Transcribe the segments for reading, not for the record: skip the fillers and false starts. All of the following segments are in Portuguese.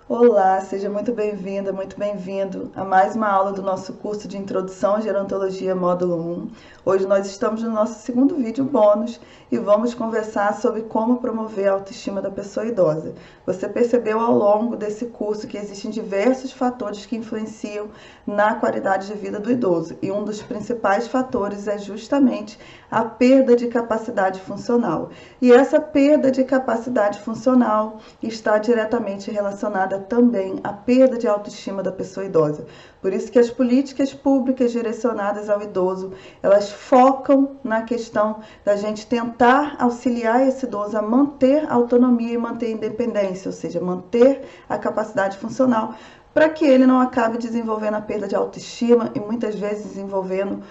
Olá, seja muito bem-vinda, muito bem-vindo a mais uma aula do nosso curso de Introdução à Gerontologia Módulo 1. Hoje nós estamos no nosso segundo vídeo bônus e vamos conversar sobre como promover a autoestima da pessoa idosa. Você percebeu ao longo desse curso que existem diversos fatores que influenciam na qualidade de vida do idoso e um dos principais fatores é justamente a perda de capacidade funcional. E essa perda de capacidade funcional está diretamente relacionada também à perda de autoestima da pessoa idosa. Por isso que as políticas públicas direcionadas ao idoso, elas focam na questão da gente tentar auxiliar esse idoso a manter a autonomia e manter a independência, ou seja, manter a capacidade funcional, para que ele não acabe desenvolvendo a perda de autoestima e muitas vezes desenvolvendo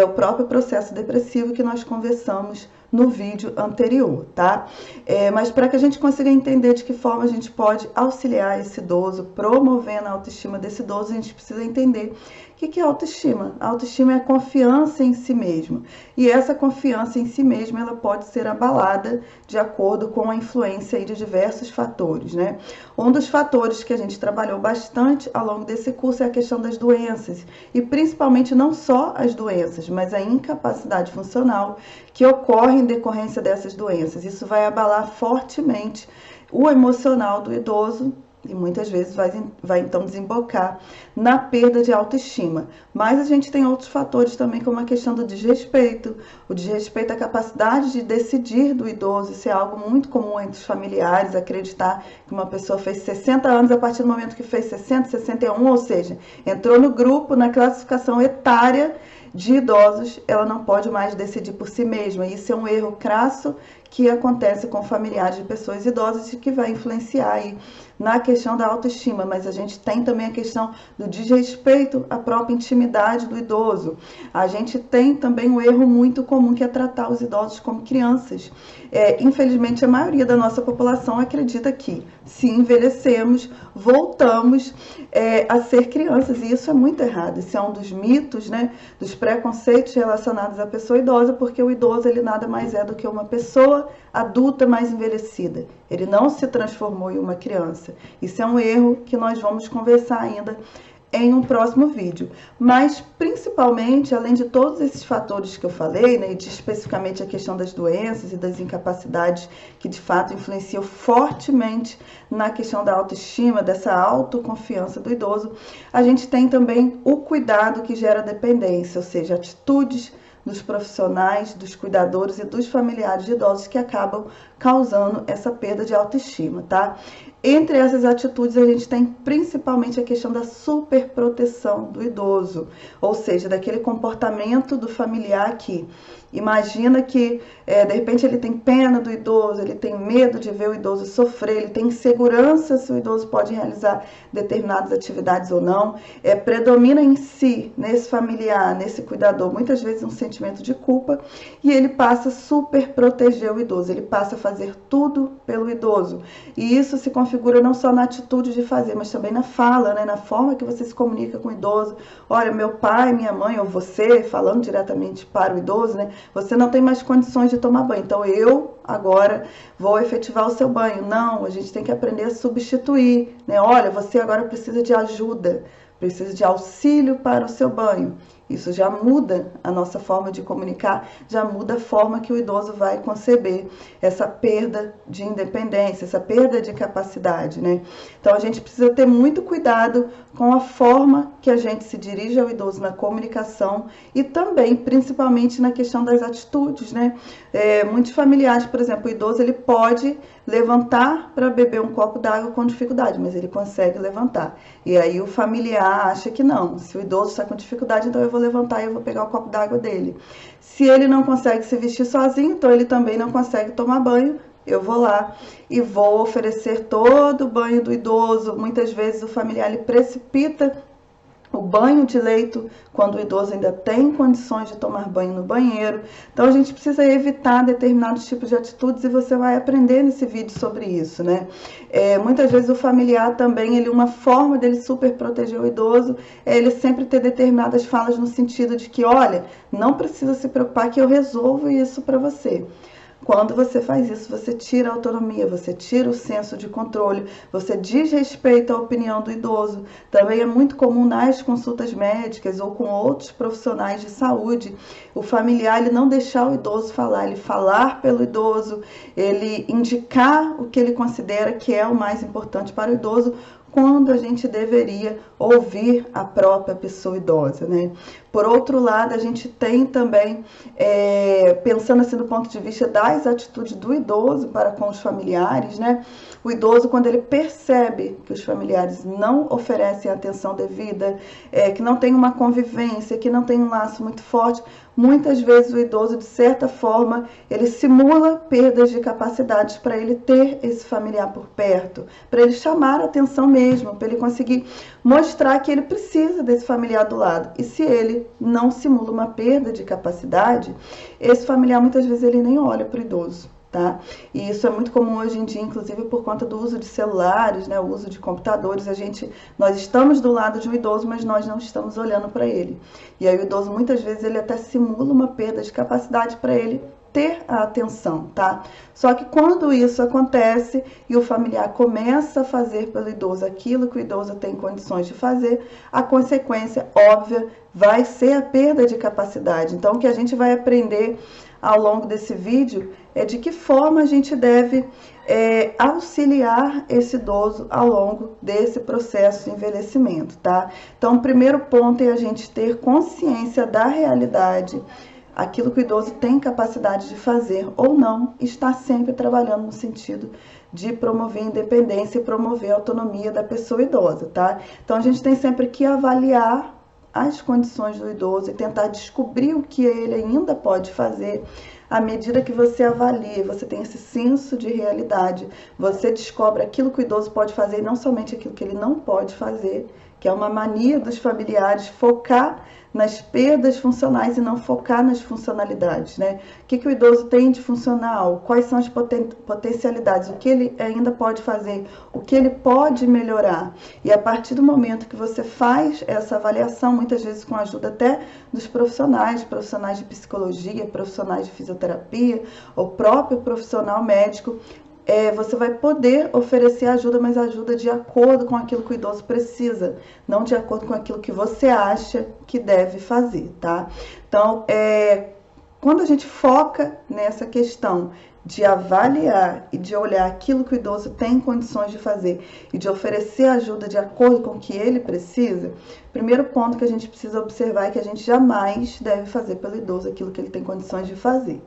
o próprio processo depressivo que nós conversamos no vídeo anterior, tá? Mas para que a gente consiga entender de que forma a gente pode auxiliar esse idoso, promovendo a autoestima desse idoso, a gente precisa entender o que é autoestima. A autoestima é a confiança em si mesmo. E essa confiança em si mesmo, ela pode ser abalada de acordo com a influência de diversos fatores, né? Um dos fatores que a gente trabalhou bastante ao longo desse curso é a questão das doenças. E principalmente não só as doenças, mas a incapacidade funcional que ocorre em decorrência dessas doenças. Isso vai abalar fortemente o emocional do idoso e muitas vezes vai então desembocar na perda de autoestima. Mas a gente tem outros fatores também, como a questão do desrespeito, o desrespeito à capacidade de decidir do idoso. Isso é algo muito comum entre os familiares, acreditar que uma pessoa fez 60 anos a partir do momento que fez 60, 61, ou seja, entrou no grupo, na classificação etária de idosos, ela não pode mais decidir por si mesma. Isso é um erro crasso que acontece com familiares de pessoas idosas e que vai influenciar aí na questão da autoestima, mas a gente tem também a questão do desrespeito à própria intimidade do idoso. A gente tem também um erro muito comum que é tratar os idosos como crianças. Infelizmente, a maioria da nossa população acredita que se envelhecemos, voltamos a ser crianças, e isso é muito errado. Isso é um dos mitos, né, dos preconceitos relacionados à pessoa idosa, porque o idoso ele nada mais é do que uma pessoa adulta mais envelhecida. Ele não se transformou em uma criança. Isso é um erro que nós vamos conversar ainda em um próximo vídeo. Mas, principalmente, além de todos esses fatores que eu falei, né, e especificamente a questão das doenças e das incapacidades que, de fato, influenciam fortemente na questão da autoestima, dessa autoconfiança do idoso, a gente tem também o cuidado que gera dependência, ou seja, atitudes dos profissionais, dos cuidadores e dos familiares de idosos que acabam causando essa perda de autoestima, tá? Entre essas atitudes, a gente tem principalmente a questão da superproteção do idoso, ou seja, daquele comportamento do familiar que imagina que, de repente, ele tem pena do idoso, ele tem medo de ver o idoso sofrer, ele tem insegurança se o idoso pode realizar determinadas atividades ou não, predomina em si, nesse familiar, nesse cuidador, muitas vezes um sentimento de culpa, e ele passa a super proteger o idoso, ele passa a fazer tudo pelo idoso, e isso se configura não só na atitude de fazer, mas também na fala, né, na forma que você se comunica com o idoso. Olha, meu pai, minha mãe, ou você, falando diretamente para o idoso, né, você não tem mais condições de tomar banho, então eu agora vou efetivar o seu banho. Não, a gente tem que aprender a substituir, né? Olha, você agora precisa de ajuda, precisa de auxílio para o seu banho. Isso já muda a nossa forma de comunicar, já muda a forma que o idoso vai conceber essa perda de independência, essa perda de capacidade, né? Então a gente precisa ter muito cuidado com a forma que a gente se dirige ao idoso na comunicação e também, principalmente, na questão das atitudes, né? Muitos familiares, por exemplo, o idoso ele pode levantar para beber um copo d'água com dificuldade, mas ele consegue levantar. E aí o familiar acha que não, se o idoso está com dificuldade, então eu vou levantar e eu vou pegar o copo d'água dele. Se ele não consegue se vestir sozinho, então ele também não consegue tomar banho, eu vou lá e vou oferecer todo o banho do idoso. Muitas vezes o familiar ele precipita o banho de leito quando o idoso ainda tem condições de tomar banho no banheiro. Então a gente precisa evitar determinados tipos de atitudes e você vai aprender nesse vídeo sobre isso, né? Muitas vezes o familiar também, uma forma dele super proteger o idoso é ele sempre ter determinadas falas no sentido de que, olha, não precisa se preocupar que eu resolvo isso para você. Quando você faz isso, você tira a autonomia, você tira o senso de controle, você desrespeita a opinião do idoso. Também é muito comum nas consultas médicas ou com outros profissionais de saúde, o familiar ele não deixar o idoso falar, ele falar pelo idoso, ele indicar o que ele considera que é o mais importante para o idoso, quando a gente deveria ouvir a própria pessoa idosa, né? Por outro lado, a gente tem também, pensando assim do ponto de vista das atitudes do idoso para com os familiares, né? O idoso, quando ele percebe que os familiares não oferecem atenção devida, que não tem uma convivência, que não tem um laço muito forte, muitas vezes o idoso, de certa forma, ele simula perdas de capacidades para ele ter esse familiar por perto, para ele chamar a atenção mesmo, para ele conseguir mostrar que ele precisa desse familiar do lado. E se ele não simula uma perda de capacidade, esse familiar muitas vezes ele nem olha para o idoso. Tá? E isso é muito comum hoje em dia, inclusive por conta do uso de celulares, né, o uso de computadores. Nós estamos do lado de um idoso, mas nós não estamos olhando para ele. E aí o idoso muitas vezes ele até simula uma perda de capacidade para ele ter a atenção, tá? Só que quando isso acontece e o familiar começa a fazer pelo idoso aquilo que o idoso tem condições de fazer, a consequência óbvia vai ser a perda de capacidade. Então o que a gente vai aprender ao longo desse vídeo é de que forma a gente deve auxiliar esse idoso ao longo desse processo de envelhecimento, tá? Então, o primeiro ponto é a gente ter consciência da realidade, aquilo que o idoso tem capacidade de fazer ou não, está sempre trabalhando no sentido de promover a independência e promover a autonomia da pessoa idosa, tá? Então, a gente tem sempre que avaliar as condições do idoso e tentar descobrir o que ele ainda pode fazer. À medida que você avalia, você tem esse senso de realidade, você descobre aquilo que o idoso pode fazer e não somente aquilo que ele não pode fazer, que é uma mania dos familiares focar nas perdas funcionais e não focar nas funcionalidades, né? O que o idoso tem de funcional? Quais são as potencialidades? O que ele ainda pode fazer? O que ele pode melhorar? E a partir do momento que você faz essa avaliação, muitas vezes com a ajuda até dos profissionais de psicologia, profissionais de fisioterapia, o próprio profissional médico, você vai poder oferecer ajuda, mas ajuda de acordo com aquilo que o idoso precisa, não de acordo com aquilo que você acha que deve fazer, tá? Então, quando a gente foca nessa questão de avaliar e de olhar aquilo que o idoso tem condições de fazer e de oferecer ajuda de acordo com o que ele precisa, primeiro ponto que a gente precisa observar é que a gente jamais deve fazer pelo idoso aquilo que ele tem condições de fazer.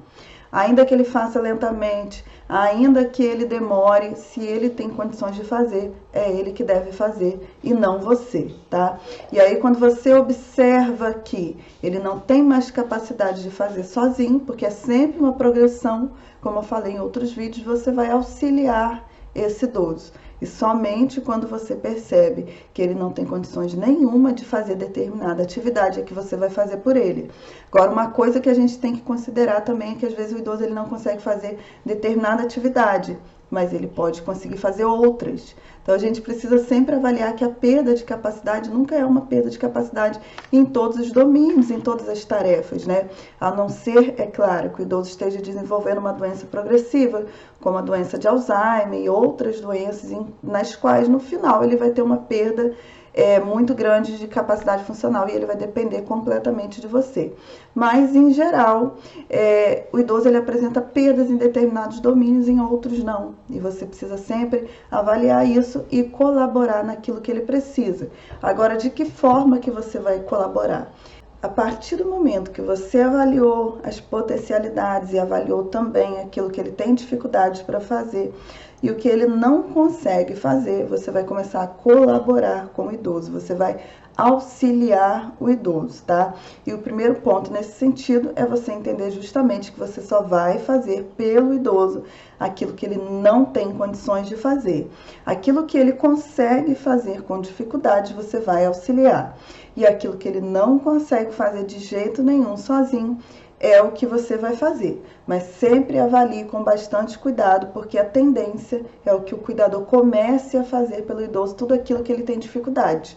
Ainda que ele faça lentamente, ainda que ele demore, se ele tem condições de fazer, é ele que deve fazer e não você, tá? E aí quando você observa que ele não tem mais capacidade de fazer sozinho, porque é sempre uma progressão, como eu falei em outros vídeos, você vai auxiliar esse idoso. E somente quando você percebe que ele não tem condições nenhuma de fazer determinada atividade é que você vai fazer por ele. Agora, uma coisa que a gente tem que considerar também é que às vezes o idoso ele não consegue fazer determinada atividade, mas ele pode conseguir fazer outras. Então, a gente precisa sempre avaliar que a perda de capacidade nunca é uma perda de capacidade em todos os domínios, em todas as tarefas, né? A não ser, é claro, que o idoso esteja desenvolvendo uma doença progressiva, como a doença de Alzheimer e outras doenças nas quais, no final, ele vai ter uma perda muito grande de capacidade funcional e ele vai depender completamente de você. Mas, em geral, o idoso ele apresenta perdas em determinados domínios, em outros não. E você precisa sempre avaliar isso e colaborar naquilo que ele precisa. Agora, de que forma que você vai colaborar? A partir do momento que você avaliou as potencialidades e avaliou também aquilo que ele tem dificuldades para fazer e o que ele não consegue fazer, você vai começar a colaborar com o idoso, você vai auxiliar o idoso, tá? E o primeiro ponto nesse sentido é você entender justamente que você só vai fazer pelo idoso aquilo que ele não tem condições de fazer. Aquilo que ele consegue fazer com dificuldade, você vai auxiliar. E aquilo que ele não consegue fazer de jeito nenhum sozinho, é o que você vai fazer. Mas sempre avalie com bastante cuidado, porque a tendência é o que o cuidador comece a fazer pelo idoso tudo aquilo que ele tem dificuldade.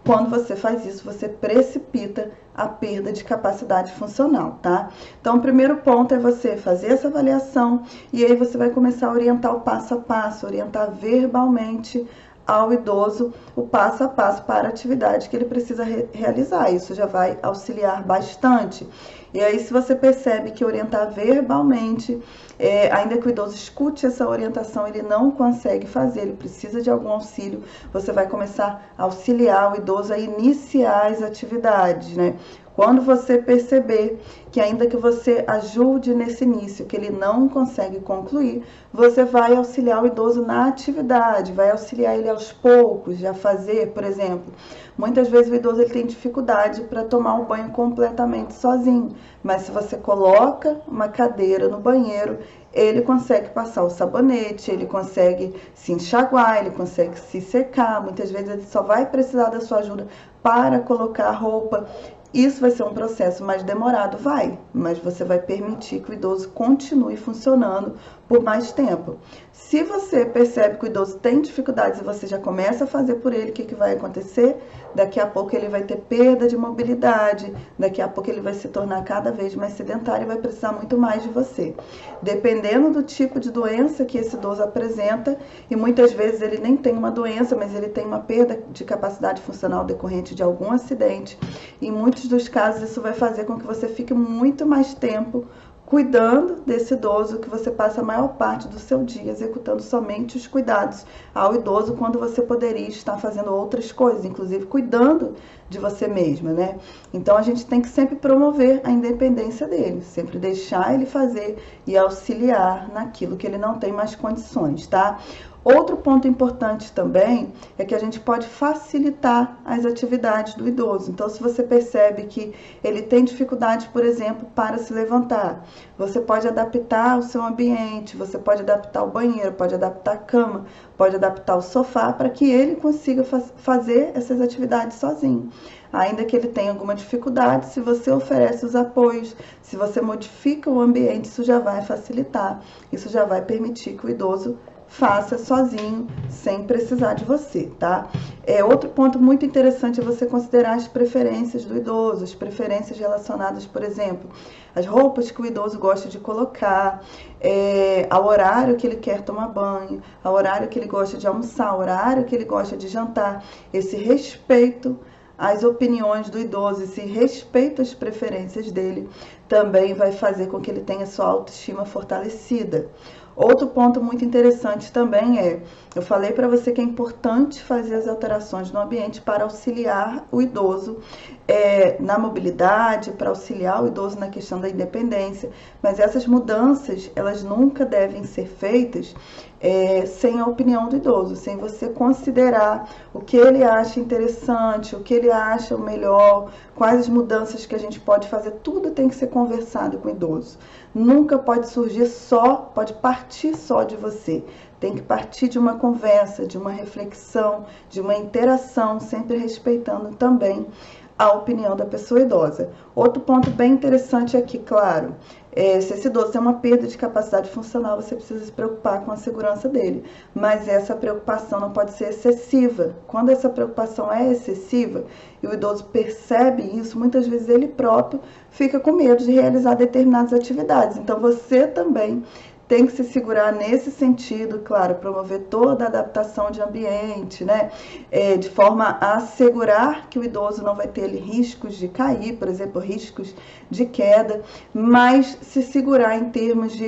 Quando você faz isso, você precipita a perda de capacidade funcional, tá? Então, o primeiro ponto é você fazer essa avaliação e aí você vai começar a orientar o passo a passo, orientar verbalmente ao idoso o passo a passo para a atividade que ele precisa realizar. Isso já vai auxiliar bastante. E aí, se você percebe que orientar verbalmente, ainda que o idoso escute essa orientação, ele não consegue fazer, ele precisa de algum auxílio, você vai começar a auxiliar o idoso a iniciar as atividades, né? Quando você perceber que ainda que você ajude nesse início, que ele não consegue concluir, você vai auxiliar o idoso na atividade, vai auxiliar ele aos poucos a fazer, por exemplo. Muitas vezes o idoso ele tem dificuldade para tomar um banho completamente sozinho, mas se você coloca uma cadeira no banheiro, ele consegue passar o sabonete, ele consegue se enxaguar, ele consegue se secar. Muitas vezes ele só vai precisar da sua ajuda para colocar a roupa. Isso vai ser um processo mais demorado, mas você vai permitir que o idoso continue funcionando por mais tempo. Se você percebe que o idoso tem dificuldades e você já começa a fazer por ele, o que vai acontecer? Daqui a pouco ele vai ter perda de mobilidade, daqui a pouco ele vai se tornar cada vez mais sedentário e vai precisar muito mais de você. Dependendo do tipo de doença que esse idoso apresenta, e muitas vezes ele nem tem uma doença, mas ele tem uma perda de capacidade funcional decorrente de algum acidente, em muitos dos casos isso vai fazer com que você fique muito mais tempo cuidando desse idoso, que você passa a maior parte do seu dia executando somente os cuidados ao idoso, quando você poderia estar fazendo outras coisas, inclusive cuidando de você mesma, né? Então a gente tem que sempre promover a independência dele, sempre deixar ele fazer e auxiliar naquilo que ele não tem mais condições, tá? Outro ponto importante também é que a gente pode facilitar as atividades do idoso. Então, se você percebe que ele tem dificuldade, por exemplo, para se levantar, você pode adaptar o seu ambiente, você pode adaptar o banheiro, pode adaptar a cama, pode adaptar o sofá para que ele consiga fazer essas atividades sozinho. Ainda que ele tenha alguma dificuldade, se você oferece os apoios, se você modifica o ambiente, isso já vai facilitar, isso já vai permitir que o idoso faça sozinho, sem precisar de você, tá? Outro ponto muito interessante é você considerar as preferências do idoso, as preferências relacionadas, por exemplo, às roupas que o idoso gosta de colocar, ao horário que ele quer tomar banho, ao horário que ele gosta de almoçar, ao horário que ele gosta de jantar. Esse respeito às opiniões do idoso, esse respeito às preferências dele, também vai fazer com que ele tenha sua autoestima fortalecida. Outro ponto muito interessante também eu falei para você que é importante fazer as alterações no ambiente para auxiliar o idoso na mobilidade, para auxiliar o idoso na questão da independência, mas essas mudanças, elas nunca devem ser feitas sem a opinião do idoso, sem você considerar o que ele acha interessante, o que ele acha o melhor, quais as mudanças que a gente pode fazer, tudo tem que ser conversado com o idoso. Nunca pode surgir pode partir só de você. Tem que partir de uma conversa, de uma reflexão, de uma interação, sempre respeitando também a opinião da pessoa idosa. Outro ponto bem interessante aqui, claro, se esse idoso tem uma perda de capacidade funcional, você precisa se preocupar com a segurança dele. Mas essa preocupação não pode ser excessiva. Quando essa preocupação é excessiva e o idoso percebe isso, muitas vezes ele próprio fica com medo de realizar determinadas atividades. Então você também tem que se segurar nesse sentido, claro, promover toda a adaptação de ambiente, né? De forma a assegurar que o idoso não vai ter riscos de cair, por exemplo, riscos de queda, mas se segurar em termos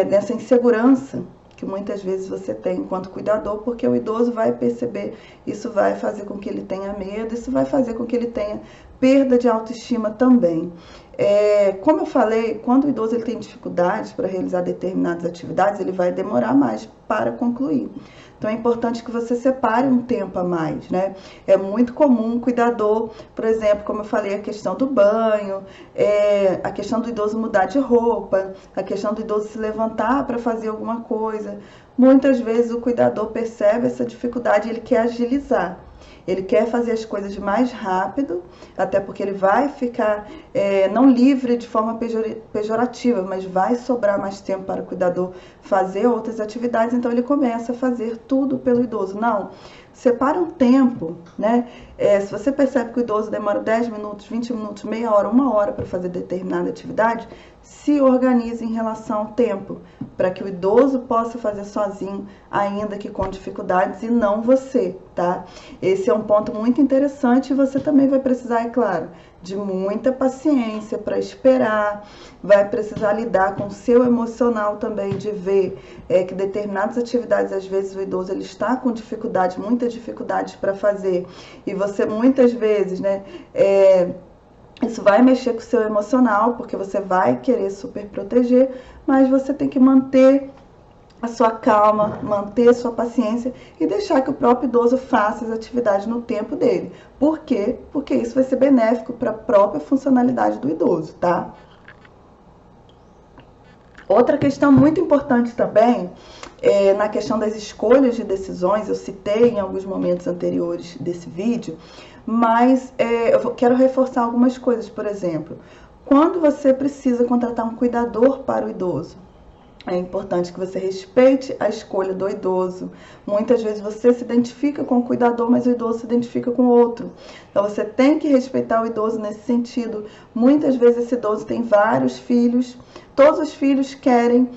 dessa insegurança que muitas vezes você tem enquanto cuidador, porque o idoso vai perceber, isso vai fazer com que ele tenha medo, isso vai fazer com que ele tenha perda de autoestima também. Como eu falei, quando o idoso ele tem dificuldades para realizar determinadas atividades, ele vai demorar mais para concluir. Então é importante que você separe um tempo a mais, né? É muito comum um cuidador, por exemplo, como eu falei, a questão do banho, a questão do idoso mudar de roupa, a questão do idoso se levantar para fazer alguma coisa. Muitas vezes o cuidador percebe essa dificuldade e ele quer agilizar. Ele quer fazer as coisas mais rápido, até porque ele vai ficar não livre de forma pejorativa, mas vai sobrar mais tempo para o cuidador fazer outras atividades, então ele começa a fazer tudo pelo idoso. Não, separa um tempo, né? Se você percebe que o idoso demora 10 minutos, 20 minutos, meia hora, 1 hora para fazer determinada atividade, se organize em relação ao tempo, para que o idoso possa fazer sozinho, ainda que com dificuldades, e não você, tá? Esse é um ponto muito interessante e você também vai precisar, é claro, de muita paciência para esperar, vai precisar lidar com o seu emocional também, de ver que determinadas atividades, às vezes o idoso ele está com dificuldade, muitas dificuldades para fazer, e você muitas vezes, né, isso vai mexer com o seu emocional, porque você vai querer super proteger, mas você tem que manter a sua calma, manter a sua paciência e deixar que o próprio idoso faça as atividades no tempo dele. Por quê? Porque isso vai ser benéfico para a própria funcionalidade do idoso, tá? Outra questão muito importante também na questão das escolhas de decisões, eu citei em alguns momentos anteriores desse vídeo, mas eu quero reforçar algumas coisas. Por exemplo, quando você precisa contratar um cuidador para o idoso, é importante que você respeite a escolha do idoso. Muitas vezes você se identifica com o cuidador, mas o idoso se identifica com outro. Então você tem que respeitar o idoso nesse sentido. Muitas vezes esse idoso tem vários filhos, todos os filhos querem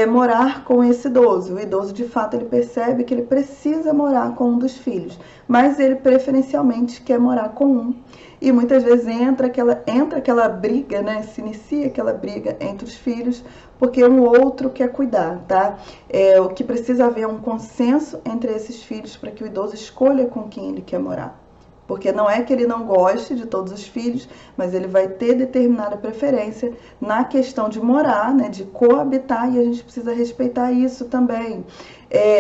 morar com esse idoso. O idoso, de fato, ele percebe que ele precisa morar com um dos filhos, mas ele preferencialmente quer morar com um. E muitas vezes entra aquela briga, né? Se inicia aquela briga entre os filhos, porque um outro quer cuidar, tá? O que precisa haver é um consenso entre esses filhos para que o idoso escolha com quem ele quer morar. Porque não é que ele não goste de todos os filhos, mas ele vai ter determinada preferência na questão de morar, né, de coabitar, e a gente precisa respeitar isso também.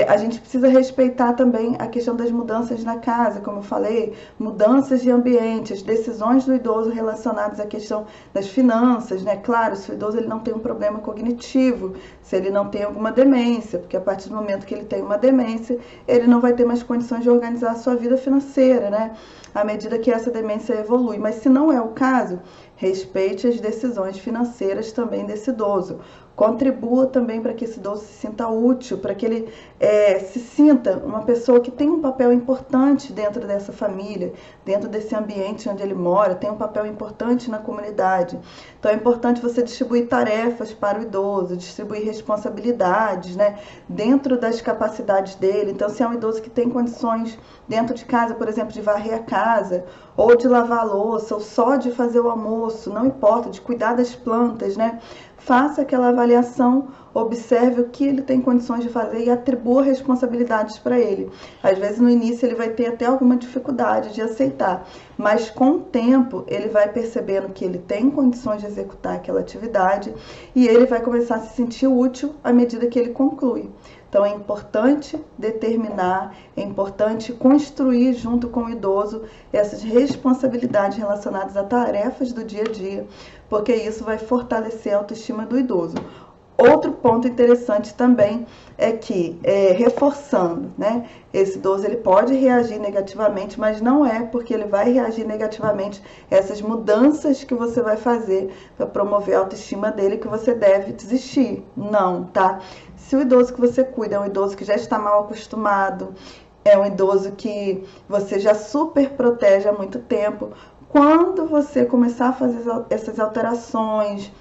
A gente precisa respeitar também a questão das mudanças na casa, como eu falei, mudanças de ambiente, as decisões do idoso relacionadas à questão das finanças, né? Claro, se o idoso ele não tem um problema cognitivo, se ele não tem alguma demência, porque a partir do momento que ele tem uma demência, ele não vai ter mais condições de organizar a sua vida financeira, né? À medida que essa demência evolui. Mas se não é o caso, respeite as decisões financeiras também desse idoso. Contribua também para que esse idoso se sinta útil, para que ele se sinta uma pessoa que tem um papel importante dentro dessa família, dentro desse ambiente onde ele mora, tem um papel importante na comunidade. Então é importante você distribuir tarefas para o idoso, distribuir responsabilidades, né, dentro das capacidades dele. Então, se é um idoso que tem condições dentro de casa, por exemplo, de varrer a casa, ou de lavar a louça, ou só de fazer o almoço, não importa, de cuidar das plantas, né? Faça aquela avaliação, observe o que ele tem condições de fazer e atribua responsabilidades para ele. Às vezes no início ele vai ter até alguma dificuldade de aceitar, mas com o tempo ele vai percebendo que ele tem condições de executar aquela atividade e ele vai começar a se sentir útil à medida que ele conclui. Então é importante determinar, é importante construir junto com o idoso essas responsabilidades relacionadas a tarefas do dia a dia, porque isso vai fortalecer a autoestima do idoso. Outro ponto interessante também é que, reforçando, né, esse idoso ele pode reagir negativamente, mas não é porque ele vai reagir negativamente essas mudanças que você vai fazer para promover a autoestima dele que você deve desistir. Não, tá? Se o idoso que você cuida é um idoso que já está mal acostumado, é um idoso que você já super protege há muito tempo, quando você começar a fazer essas alterações,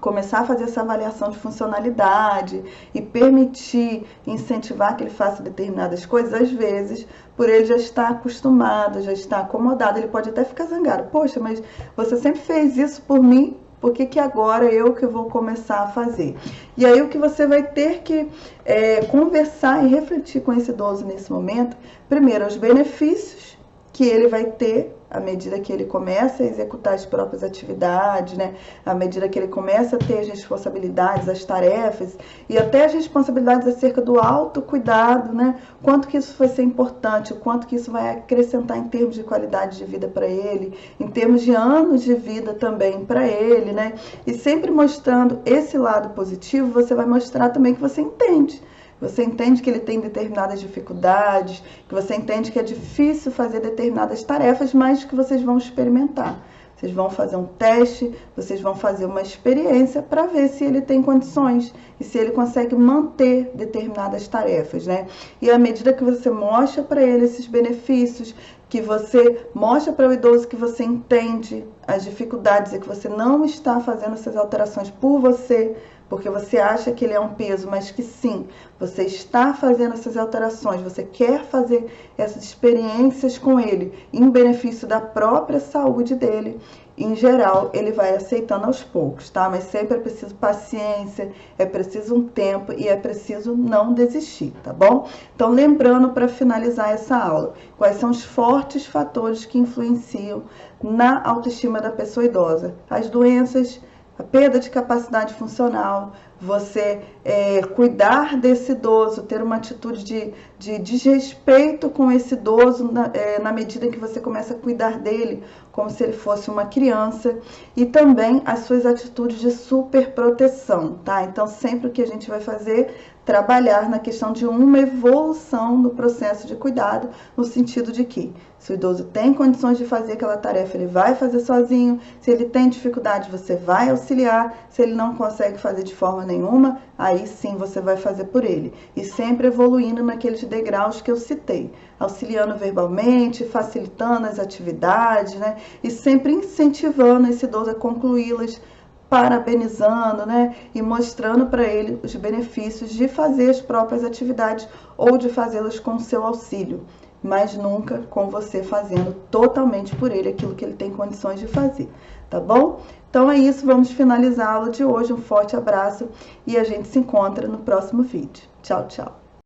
começar a fazer essa avaliação de funcionalidade e permitir, incentivar que ele faça determinadas coisas, às vezes, por ele já estar acostumado, já estar acomodado, ele pode até ficar zangado. Poxa, mas você sempre fez isso por mim, por que agora eu que vou começar a fazer? E aí o que você vai ter que conversar e refletir com esse idoso nesse momento, primeiro, os benefícios que ele vai ter à medida que ele começa a executar as próprias atividades, né? À medida que ele começa a ter as responsabilidades, as tarefas e até as responsabilidades acerca do autocuidado, né? Quanto que isso vai ser importante, o quanto que isso vai acrescentar em termos de qualidade de vida para ele, em termos de anos de vida também para ele, né? E sempre mostrando esse lado positivo, você vai mostrar também que você entende. você entende que ele tem determinadas dificuldades, que você entende que é difícil fazer determinadas tarefas, mas que vocês vão experimentar. Vocês vão fazer um teste, vocês vão fazer uma experiência para ver se ele tem condições e se ele consegue manter determinadas tarefas, né? E à medida que você mostra para ele esses benefícios, que você mostra para o idoso que você entende as dificuldades e que você não está fazendo essas alterações por você, porque você acha que ele é um peso, mas que sim, você está fazendo essas alterações, você quer fazer essas experiências com ele, em benefício da própria saúde dele. Em geral, ele vai aceitando aos poucos, tá? Mas sempre é preciso paciência, é preciso um tempo e é preciso não desistir, tá bom? Então, lembrando para finalizar essa aula, quais são os fortes fatores que influenciam na autoestima da pessoa idosa? As doenças, a perda de capacidade funcional, você cuidar desse idoso, ter uma atitude de desrespeito com esse idoso na medida em que você começa a cuidar dele como se ele fosse uma criança, e também as suas atitudes de superproteção, tá? Então, sempre o que a gente vai fazer, trabalhar na questão de uma evolução no processo de cuidado, no sentido de que, se o idoso tem condições de fazer aquela tarefa, ele vai fazer sozinho. Se ele tem dificuldade, você vai auxiliar. Se ele não consegue fazer de forma nenhuma, aí sim você vai fazer por ele. E sempre evoluindo naqueles degraus que eu citei, auxiliando verbalmente, facilitando as atividades, né? E sempre incentivando esse idoso a concluí-las, parabenizando, né? E mostrando para ele os benefícios de fazer as próprias atividades ou de fazê-las com o seu auxílio, mas nunca com você fazendo totalmente por ele aquilo que ele tem condições de fazer, tá bom? Então é isso, vamos finalizar a aula de hoje. Um forte abraço e a gente se encontra no próximo vídeo. Tchau, tchau!